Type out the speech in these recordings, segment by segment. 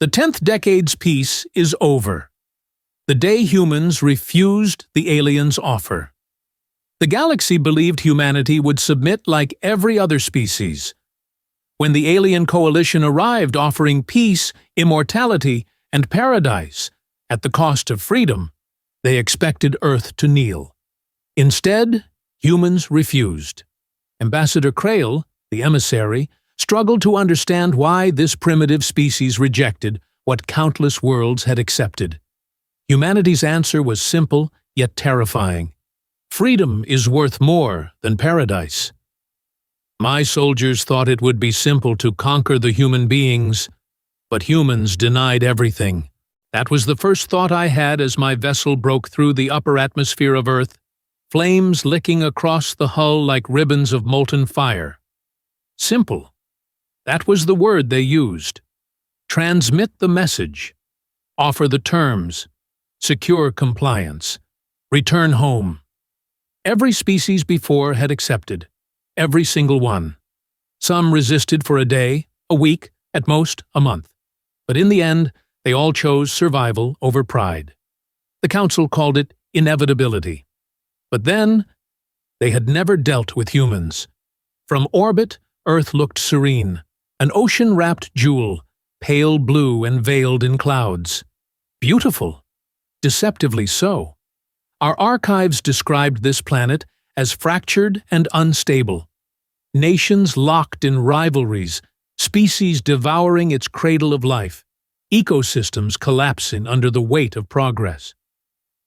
The 10th decade's peace is over. The day humans refused the aliens' offer. The galaxy believed humanity would submit like every other species. When the alien coalition arrived offering peace, immortality, and paradise at the cost of freedom, they expected Earth to kneel. Instead, humans refused. Ambassador Krael, the emissary, struggled to understand why this primitive species rejected what countless worlds had accepted. Humanity's answer was simple yet terrifying. Freedom is worth more than paradise. My soldiers thought it would be simple to conquer the human beings, but humans denied everything. That was the first thought I had as my vessel broke through the upper atmosphere of Earth, flames licking across the hull like ribbons of molten fire. Simple. That was the word they used. Transmit the message. Offer the terms. Secure compliance. Return home. Every species before had accepted. Every single one. Some resisted for a day, a week, at most a month. But in the end, they all chose survival over pride. The Council called it inevitability. But then, they had never dealt with humans. From orbit, Earth looked serene, an ocean-wrapped jewel, pale blue and veiled in clouds. Beautiful. Deceptively so. Our archives described this planet as fractured and unstable. Nations locked in rivalries, species devouring its cradle of life, ecosystems collapsing under the weight of progress.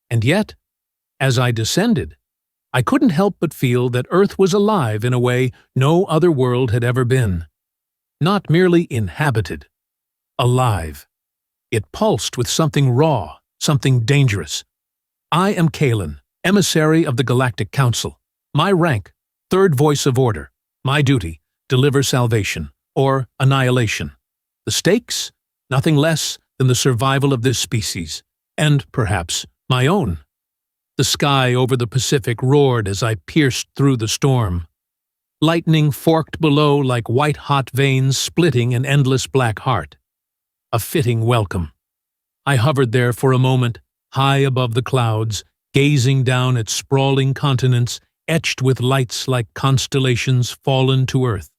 And yet, as I descended, I couldn't help but feel that Earth was alive in a way no other world had ever been. Not merely inhabited. Alive. It pulsed with something raw, something dangerous. I am Kalen, emissary of the Galactic Council. My rank, third voice of order. My duty, deliver salvation, or annihilation. The stakes, nothing less than the survival of this species, and perhaps my own. The sky over the Pacific roared as I pierced through the storm. Lightning forked below like white-hot veins splitting an endless black heart. A fitting welcome. I hovered there for a moment, high above the clouds, gazing down at sprawling continents etched with lights like constellations fallen to earth.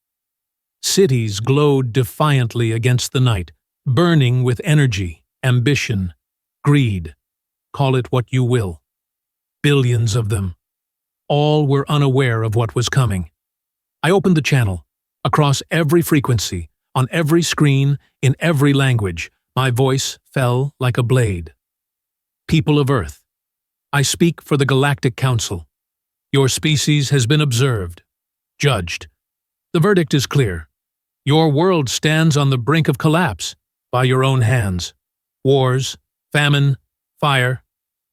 Cities glowed defiantly against the night, burning with energy, ambition, greed. Call it what you will. Billions of them. All were unaware of what was coming. I opened the channel. Across every frequency, on every screen, in every language, my voice fell like a blade. People of Earth, I speak for the Galactic Council. Your species has been observed, judged. The verdict is clear. Your world stands on the brink of collapse by your own hands. Wars, famine, fire.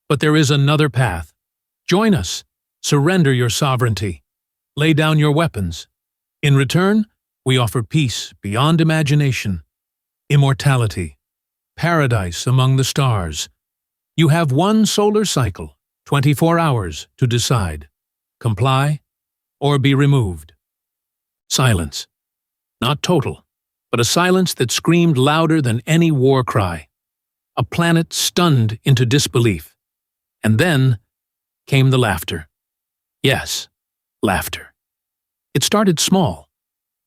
But there is another path. Join us. Surrender your sovereignty. Lay down your weapons. In return, we offer peace beyond imagination, immortality, paradise among the stars. You have one solar cycle, 24 hours, to decide. Comply or be removed. Silence. Not total, but a silence that screamed louder than any war cry. A planet stunned into disbelief. And then came the laughter. Yes, laughter. It started small.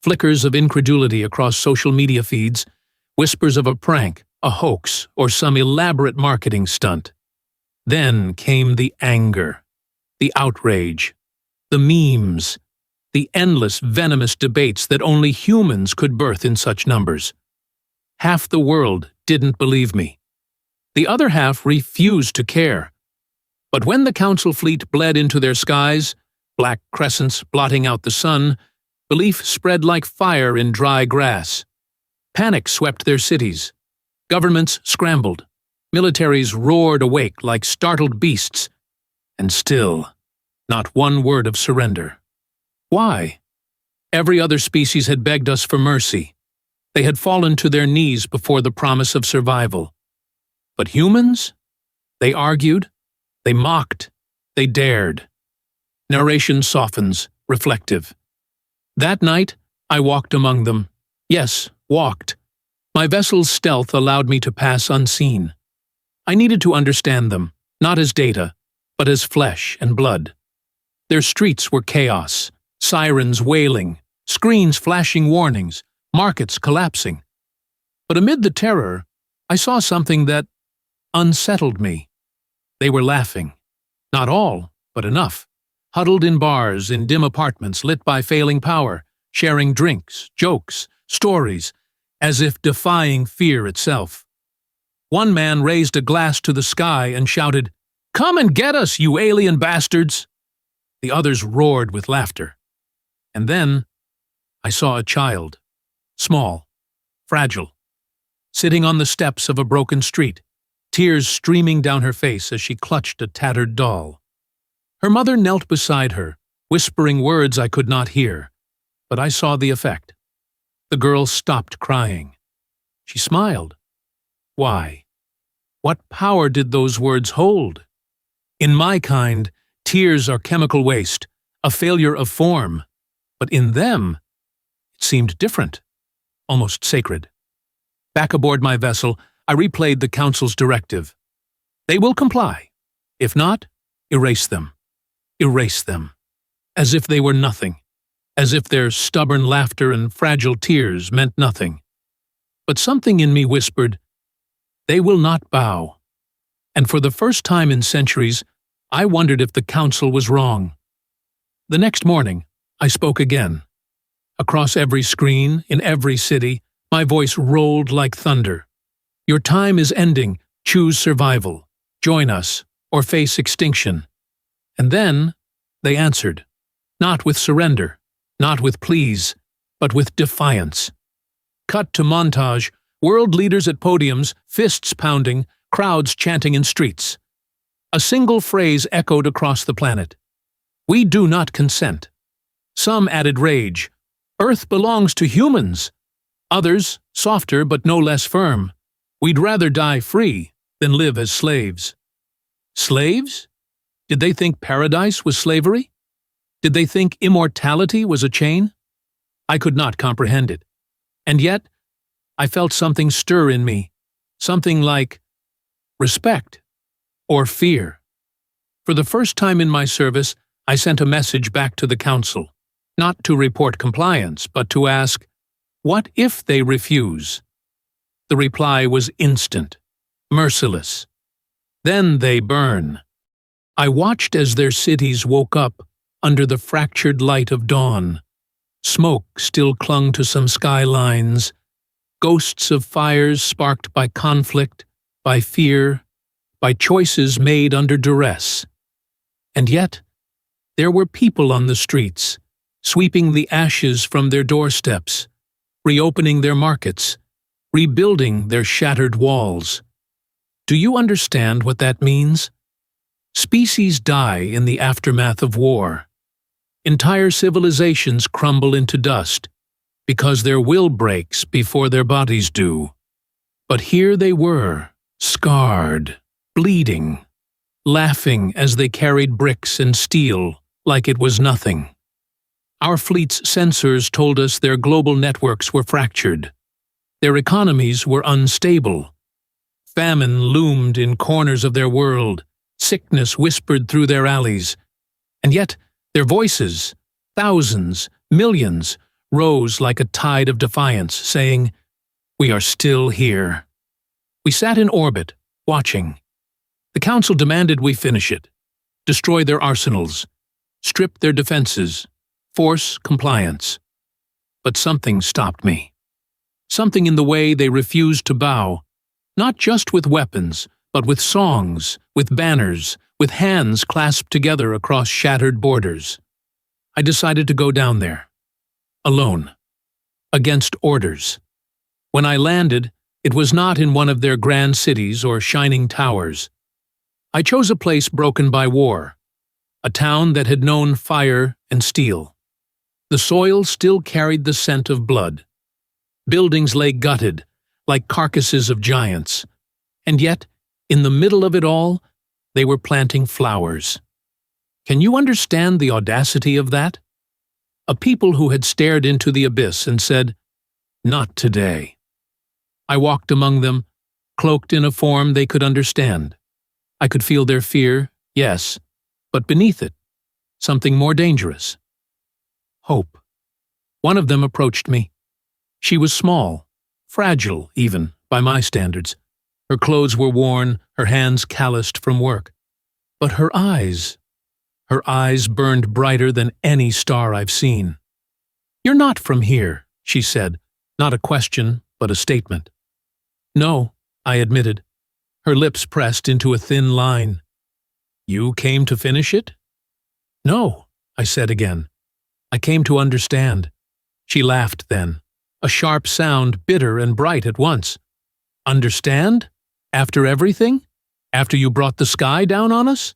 Flickers of incredulity across social media feeds, whispers of a prank, a hoax, or some elaborate marketing stunt. Then came the anger, the outrage, the memes, the endless venomous debates that only humans could birth in such numbers. Half the world didn't believe me. The other half refused to care. But when the Council fleet bled into their skies, black crescents blotting out the sun, belief spread like fire in dry grass. Panic swept their cities. Governments scrambled. Militaries roared awake like startled beasts. And still, not one word of surrender. Why? Every other species had begged us for mercy. They had fallen to their knees before the promise of survival. But humans? They argued. They mocked. They dared. Narration softens, reflective. That night, I walked among them. Yes, walked. My vessel's stealth allowed me to pass unseen. I needed to understand them, not as data, but as flesh and blood. Their streets were chaos, sirens wailing, screens flashing warnings, markets collapsing. But amid the terror, I saw something that unsettled me. They were laughing. Not all, but enough. Huddled in bars, in dim apartments lit by failing power, sharing drinks, jokes, stories, as if defying fear itself. One man raised a glass to the sky and shouted, "Come and get us, you alien bastards!" The others roared with laughter. And then I saw a child, small, fragile, sitting on the steps of a broken street, tears streaming down her face as she clutched a tattered doll. Her mother knelt beside her, whispering words I could not hear, but I saw the effect. The girl stopped crying. She smiled. Why? What power did those words hold? In my kind, tears are chemical waste, a failure of form, but in them, it seemed different, almost sacred. Back aboard my vessel, I replayed the Council's directive. They will comply. If not, erase them. Erase them. As if they were nothing. As if their stubborn laughter and fragile tears meant nothing. But something in me whispered, they will not bow. And for the first time in centuries, I wondered if the Council was wrong. The next morning, I spoke again. Across every screen, in every city, my voice rolled like thunder. Your time is ending. Choose survival. Join us, or face extinction. And then, they answered. Not with surrender, not with pleas, but with defiance. Cut to montage, world leaders at podiums, fists pounding, crowds chanting in streets. A single phrase echoed across the planet. We do not consent. Some added rage. Earth belongs to humans. Others, softer but no less firm. We'd rather die free than live as slaves. Slaves? Did they think paradise was slavery? Did they think immortality was a chain? I could not comprehend it. And yet, I felt something stir in me, something like respect or fear. For the first time in my service, I sent a message back to the Council, not to report compliance, but to ask, what if they refuse? The reply was instant, merciless. Then they burn. I watched as their cities woke up under the fractured light of dawn. Smoke still clung to some skylines, ghosts of fires sparked by conflict, by fear, by choices made under duress. And yet, there were people on the streets, sweeping the ashes from their doorsteps, reopening their markets, rebuilding their shattered walls. Do you understand what that means? Species die in the aftermath of war. Entire civilizations crumble into dust because their will breaks before their bodies do. But here they were, scarred, bleeding, laughing as they carried bricks and steel like it was nothing. Our fleet's sensors told us their global networks were fractured. Their economies were unstable. Famine loomed in corners of their world. Sickness whispered through their alleys. And yet, their voices, thousands, millions, rose like a tide of defiance, saying, "We are still here." We sat in orbit, watching. The Council demanded we finish it, destroy their arsenals, strip their defenses, force compliance. But something stopped me. Something in the way they refused to bow, not just with weapons, but with songs, with banners, with hands clasped together across shattered borders. I decided to go down there, alone, against orders. When I landed, it was not in one of their grand cities or shining towers. I chose a place broken by war, a town that had known fire and steel. The soil still carried the scent of blood. Buildings lay gutted, like carcasses of giants. And yet, in the middle of it all, they were planting flowers. Can you understand the audacity of that? A people who had stared into the abyss and said, "Not today." I walked among them, cloaked in a form they could understand. I could feel their fear, yes, but beneath it, something more dangerous. Hope. One of them approached me. She was small, fragile even, by my standards. Her clothes were worn, her hands calloused from work. But her eyes burned brighter than any star I've seen. "You're not from here," she said, not a question, but a statement. "No," I admitted. Her lips pressed into a thin line. "You came to finish it?" "No," I said again. "I came to understand." She laughed then, a sharp sound, bitter and bright at once. "Understand? After everything? After you brought the sky down on us?"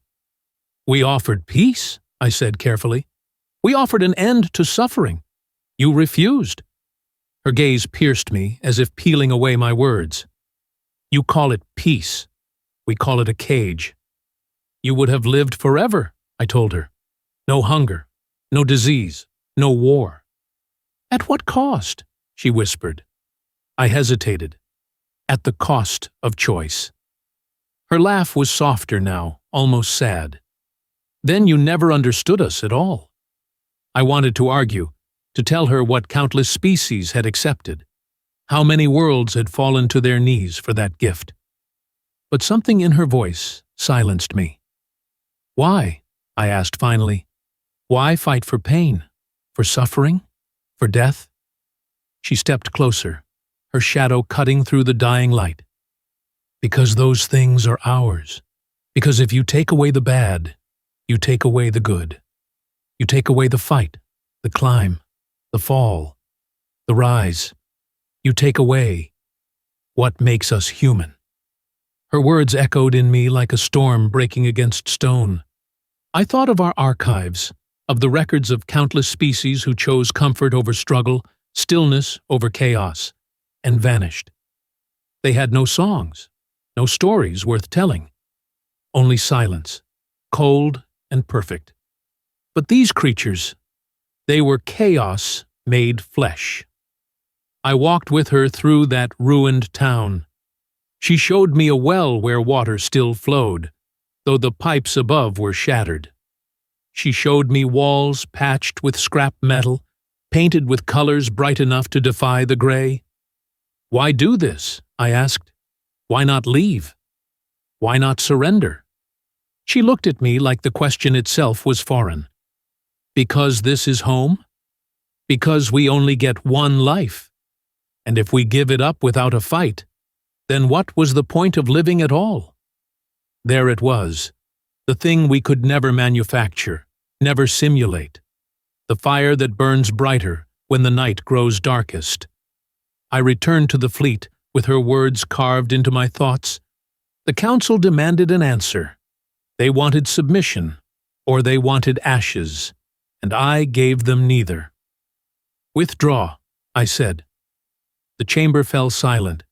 "We offered peace," I said carefully. "We offered an end to suffering. You refused." Her gaze pierced me as if peeling away my words. "You call it peace. We call it a cage." "You would have lived forever," I told her. "No hunger, no disease, no war." "At what cost?" she whispered. I hesitated. "At the cost of choice." Her laugh was softer now, almost sad. "Then you never understood us at all." I wanted to argue, to tell her what countless species had accepted, how many worlds had fallen to their knees for that gift. But something in her voice silenced me. "Why?" I asked finally. "Why fight for pain? For suffering? For death?" She stepped closer, her shadow cutting through the dying light. "Because those things are ours. Because if you take away the bad, you take away the good. You take away the fight, the climb, the fall, the rise. You take away what makes us human." Her words echoed in me like a storm breaking against stone. I thought of our archives, of the records of countless species who chose comfort over struggle, stillness over chaos, and vanished. They had no songs, no stories worth telling, only silence, cold and perfect. But these creatures, they were chaos made flesh. I walked with her through that ruined town. She showed me a well where water still flowed, though the pipes above were shattered. She showed me walls patched with scrap metal, painted with colors bright enough to defy the gray. "Why do this?" I asked. "Why not leave? Why not surrender?" She looked at me like the question itself was foreign. "Because this is home? Because we only get one life? And if we give it up without a fight, then what was the point of living at all?" There it was, the thing we could never manufacture, never simulate, the fire that burns brighter when the night grows darkest. I returned to the fleet with her words carved into my thoughts. The council demanded an answer. They wanted submission, or they wanted ashes, and I gave them neither. "Withdraw," I said. The chamber fell silent,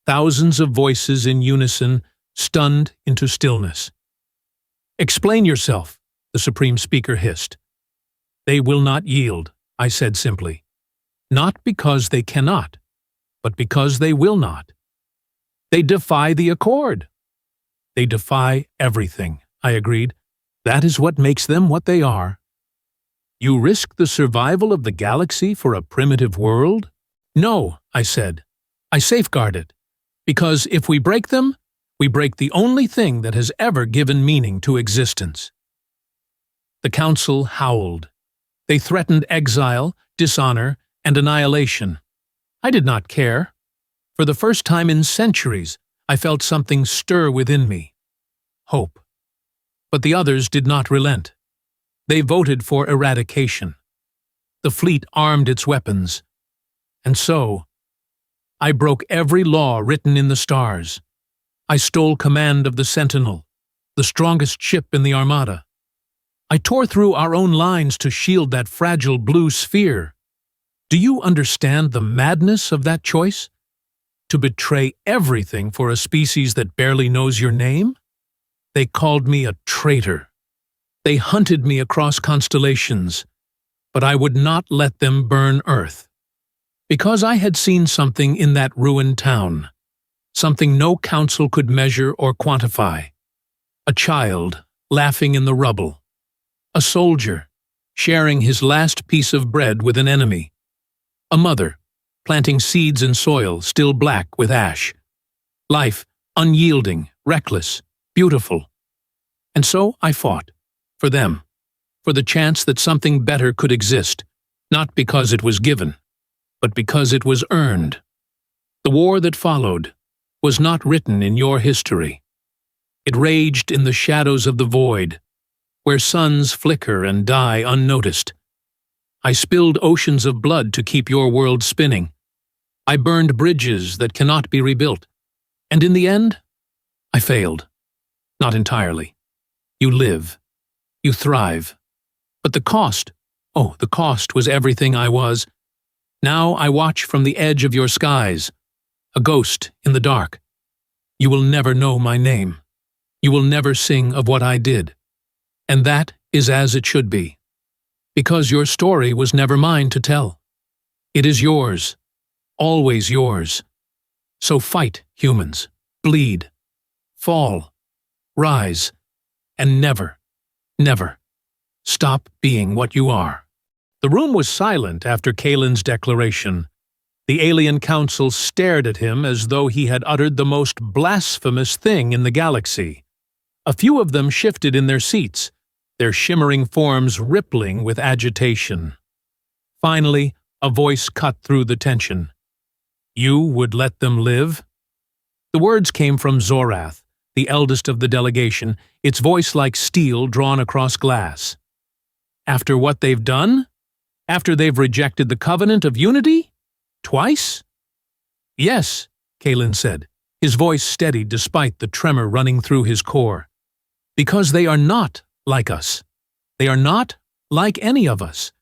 thousands of voices in unison, stunned into stillness. "Explain yourself," the Supreme Speaker hissed. "They will not yield," I said simply. "Not because they cannot, but because they will not. They defy the accord." "They defy everything," I agreed. "That is what makes them what they are." "You risk the survival of the galaxy for a primitive world?" "No," I said. "I safeguard it. Because if we break them, we break the only thing that has ever given meaning to existence." The council howled. They threatened exile, dishonor, and annihilation. I did not care. For the first time in centuries, I felt something stir within me. Hope. But the others did not relent. They voted for eradication. The fleet armed its weapons. And so, I broke every law written in the stars. I stole command of the Sentinel, the strongest ship in the Armada. I tore through our own lines to shield that fragile blue sphere. Do you understand the madness of that choice? To betray everything for a species that barely knows your name? They called me a traitor. They hunted me across constellations, but I would not let them burn Earth. Because I had seen something in that ruined town, something no council could measure or quantify. A child laughing in the rubble. A soldier sharing his last piece of bread with an enemy. A mother planting seeds in soil still black with ash. Life unyielding, reckless, beautiful. And so I fought. For them. For the chance that something better could exist, not because it was given, but because it was earned. The war that followed was not written in your history. It raged in the shadows of the void, where suns flicker and die unnoticed. I spilled oceans of blood to keep your world spinning. I burned bridges that cannot be rebuilt. And in the end, I failed. Not entirely. You live. You thrive. But the cost, oh, the cost was everything I was. Now I watch from the edge of your skies, a ghost in the dark. You will never know my name. You will never sing of what I did. And that is as it should be. Because your story was never mine to tell. It is yours. Always yours. So fight, humans. Bleed. Fall. Rise. And never, never stop being what you are. The room was silent after Kalen's declaration. The alien council stared at him as though he had uttered the most blasphemous thing in the galaxy. A few of them shifted in their seats, their shimmering forms rippling with agitation. Finally, a voice cut through the tension. You would let them live? The words came from Zorath, the eldest of the delegation, its voice like steel drawn across glass. After what they've done? After they've rejected the covenant of unity? Twice? Yes, Kalen said, his voice steady despite the tremor running through his core. Because they are not like us. They are not like any of us.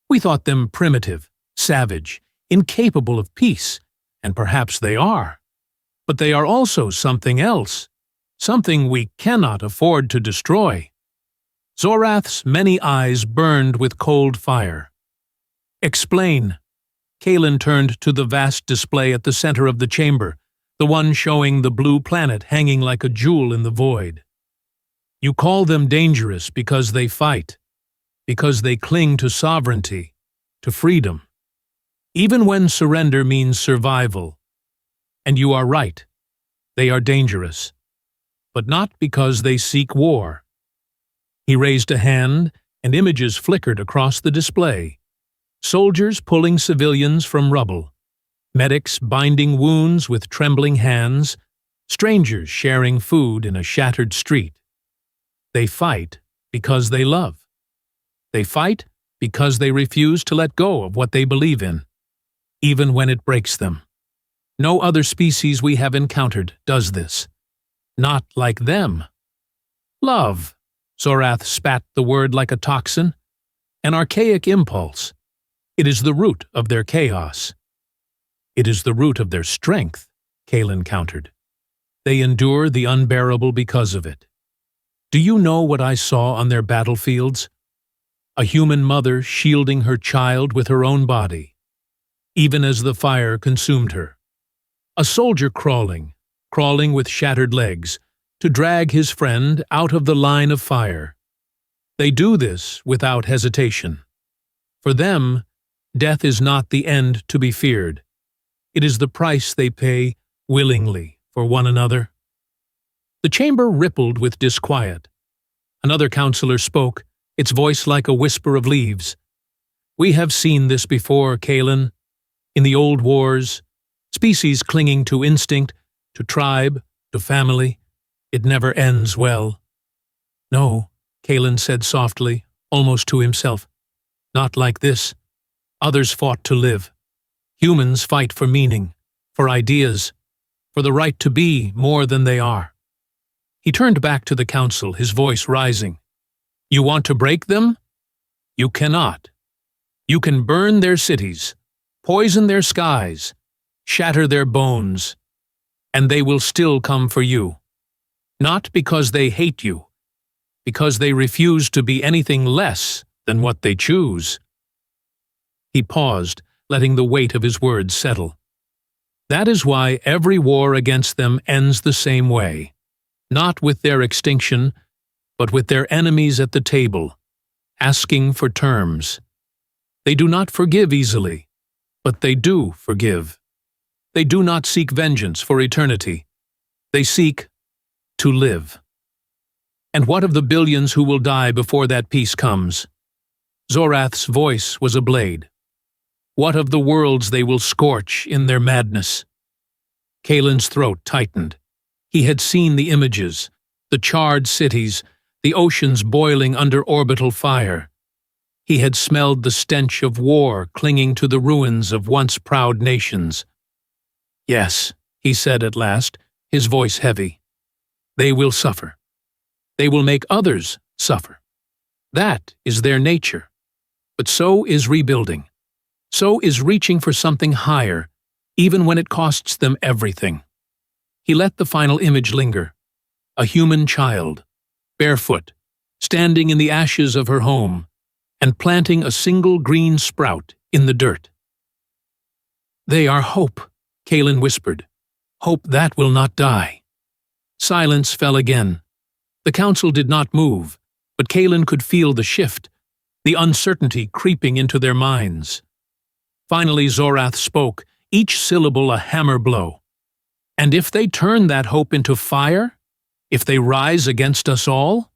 We thought them primitive, savage, incapable of peace, and perhaps they are. But they are also something else, something we cannot afford to destroy. Zorath's many eyes burned with cold fire. Explain. Kalen turned to the vast display at the center of the chamber, the one showing the blue planet hanging like a jewel in the void. You call them dangerous because they fight, because they cling to sovereignty, to freedom, even when surrender means survival. And you are right, they are dangerous, but not because they seek war. He raised a hand, and images flickered across the display. Soldiers pulling civilians from rubble, medics binding wounds with trembling hands, strangers sharing food in a shattered street. They fight because they love. They fight because they refuse to let go of what they believe in, even when it breaks them. No other species we have encountered does this. Not like them. Love. Zorath spat the word like a toxin. An archaic impulse. It is the root of their chaos. It is the root of their strength, Kalen countered. They endure the unbearable because of it. Do you know what I saw on their battlefields? A human mother shielding her child with her own body, even as the fire consumed her. A soldier crawling with shattered legs, to drag his friend out of the line of fire. They do this without hesitation. For them, death is not the end to be feared. It is the price they pay willingly for one another. The chamber rippled with disquiet. Another counselor spoke, its voice like a whisper of leaves. We have seen this before, Kalen. In the old wars, species clinging to instinct, to tribe, to family. It never ends well. No, Kalen said softly, almost to himself. Not like this. Others fought to live. Humans fight for meaning, for ideas, for the right to be more than they are. He turned back to the council, his voice rising. You want to break them? You cannot. You can burn their cities, poison their skies, shatter their bones, and they will still come for you. Not because they hate you, because they refuse to be anything less than what they choose. He paused, letting the weight of his words settle. That is why every war against them ends the same way, not with their extinction, but with their enemies at the table, asking for terms. They do not forgive easily, but they do forgive. They do not seek vengeance for eternity. They seek to live. And what of the billions who will die before that peace comes? Zorath's voice was a blade. What of the worlds they will scorch in their madness? Kalen's throat tightened. He had seen the images, the charred cities, the oceans boiling under orbital fire. He had smelled the stench of war clinging to the ruins of once proud nations. Yes, he said at last, his voice heavy. They will suffer. They will make others suffer. That is their nature. But so is rebuilding. So is reaching for something higher, even when it costs them everything. He let the final image linger. A human child, barefoot, standing in the ashes of her home, and planting a single green sprout in the dirt. They are hope, Kalen whispered. Hope that will not die. Silence fell again. The council did not move, but Kalen could feel the shift, the uncertainty creeping into their minds. Finally Zorath spoke, each syllable a hammer blow. And if they turn that hope into fire? If they rise against us all?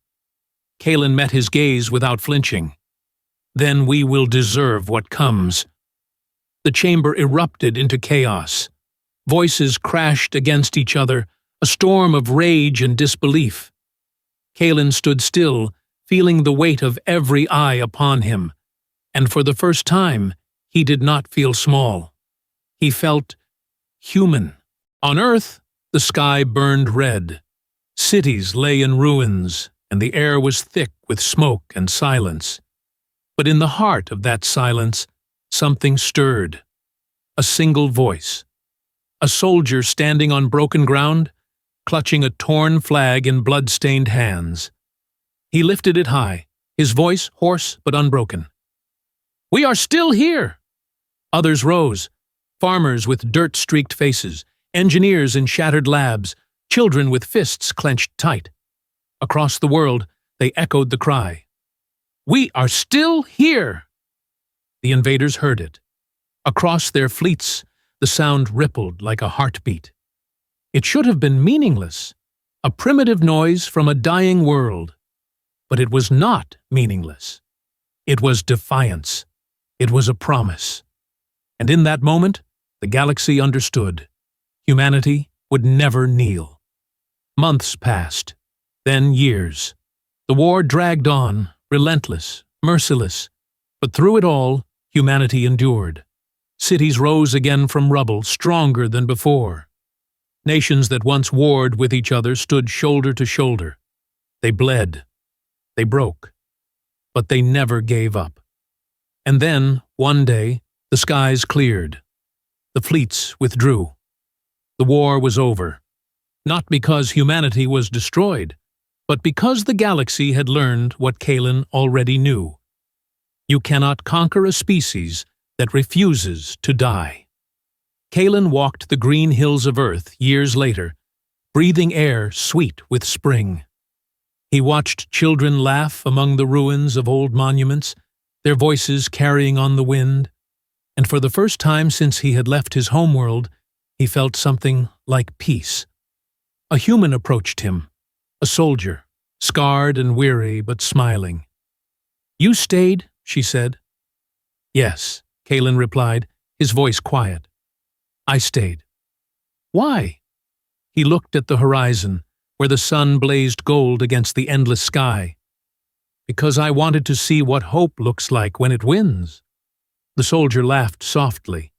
Kalen met his gaze without flinching. Then we will deserve what comes. The chamber erupted into chaos. Voices crashed against each other, a storm of rage and disbelief. Kalen stood still, feeling the weight of every eye upon him, and for the first time he did not feel small. He felt human. On Earth, the sky burned red. Cities lay in ruins, and the air was thick with smoke and silence. But in the heart of that silence, something stirred. A single voice. A soldier standing on broken ground, clutching a torn flag in blood-stained hands. He lifted it high, his voice hoarse but unbroken. "We are still here!" Others rose, farmers with dirt-streaked faces, engineers in shattered labs, children with fists clenched tight. Across the world, they echoed the cry. "We are still here!" The invaders heard it. Across their fleets, the sound rippled like a heartbeat. It should have been meaningless, a primitive noise from a dying world. But it was not meaningless. It was defiance. It was a promise. And in that moment, the galaxy understood. Humanity would never kneel. Months passed, then years. The war dragged on, relentless, merciless. But through it all, humanity endured. Cities rose again from rubble, stronger than before. Nations that once warred with each other stood shoulder to shoulder. They bled. They broke. But they never gave up. And then, one day, the skies cleared. The fleets withdrew. The war was over. Not because humanity was destroyed, but because the galaxy had learned what Kalen already knew. You cannot conquer a species that refuses to die. Kalen walked the green hills of Earth years later, breathing air sweet with spring. He watched children laugh among the ruins of old monuments, their voices carrying on the wind, and for the first time since he had left his homeworld, he felt something like peace. A human approached him, a soldier, scarred and weary but smiling. "You stayed?" she said. "Yes," Kalen replied, his voice quiet. "I stayed." "Why?" He looked at the horizon, where the sun blazed gold against the endless sky. "Because I wanted to see what hope looks like when it wins." The soldier laughed softly,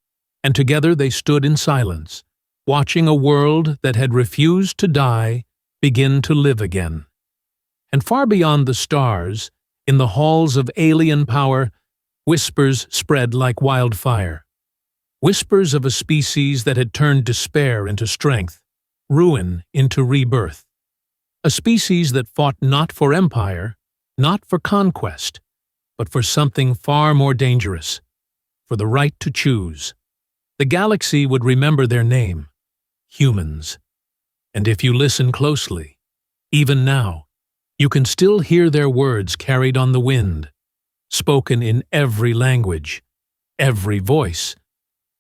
and together they stood in silence, watching a world that had refused to die begin to live again. And far beyond the stars, in the halls of alien power, whispers spread like wildfire. Whispers of a species that had turned despair into strength, ruin into rebirth. A species that fought not for empire, not for conquest, but for something far more dangerous, for the right to choose. The galaxy would remember their name, humans. And if you listen closely, even now, you can still hear their words carried on the wind, spoken in every language, every voice,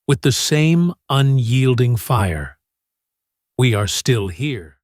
with the same unyielding fire. We are still here.